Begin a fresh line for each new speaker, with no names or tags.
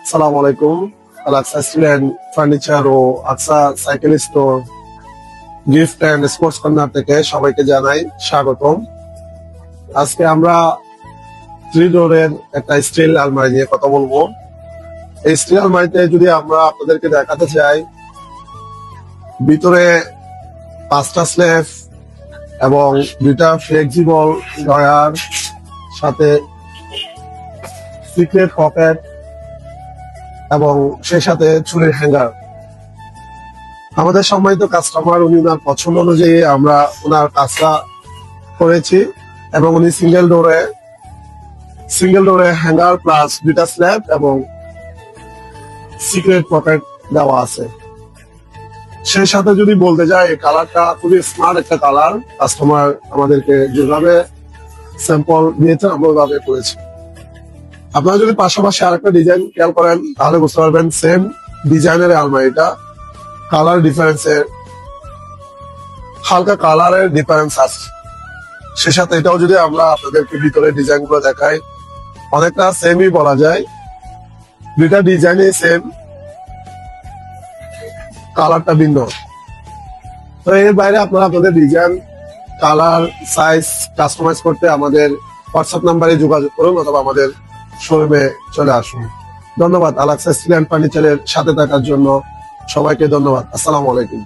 আসসালামু আলাইকুম। Aksa student furniture ও Aksa cycle store gift and sports corner থেকে সবাইকে জানাই স্বাগতম। আজকে আমরা 3 ডোরের একটা স্টিল আলমারি নিয়ে কথা বলবো। এই স্টিল আলমারিতে যদি আমরা আপনাদেরকে দেখাতে চাই, ভিতরে 5টা স্ল্যাব এবং 2টা ফ্লেক্সিবল ড্রয়ার, সাথে সিক্রেট পকেট এবং সেই সাথে চুলের হ্যাঙ্গার। আমাদের সম্মানিত কাস্টমার, উনি ওনার পছন্দ অনুযায়ী আমরা ওনার কাজটা করেছি এবং উনি সিঙ্গেল ডোরে হ্যাঙ্গার প্লাস 2টা স্ল্যাব এবং সিক্রেট পকেট দেওয়া আছে। সেই সাথে যদি বলতে যাই, এই কালারটা খুবই স্মার্ট একটা কালার। কাস্টমার আমাদেরকে যেভাবে স্যাম্পল দিয়েছে আমরা ওইভাবে করেছি। আপনারা যদি পাশাপাশি আরেকটা ডিজাইন খেয়াল করেন তাহলে বুঝতে পারবেন সেম ডিজাইনের আলমারিটা কালার ডিফারেন্সের হালকা কালারের ডিফারেন্স আছে। সে সাথে এটাও যদি আমরা আপনাদেরকে ভিতরে ডিজাইন গুলো দেখাই, অনেকটা সেমই বলা যায়। 2টা ডিজাইনই সেম, কালারটা ভিন্ন। তো এর বাইরে আপনারা আপনাদের ডিজাইন, কালার, সাইজ কাস্টমাইজ করতে আমাদের হোয়াটসঅ্যাপ নাম্বারে যোগাযোগ করুন অথবা আমাদের শোরুমে চলে আসুন। ধন্যবাদ আকসা স্টিল এন্ড ফার্নিচারের সাথে থাকার জন্য। সবাইকে ধন্যবাদ। আসসালামু আলাইকুম।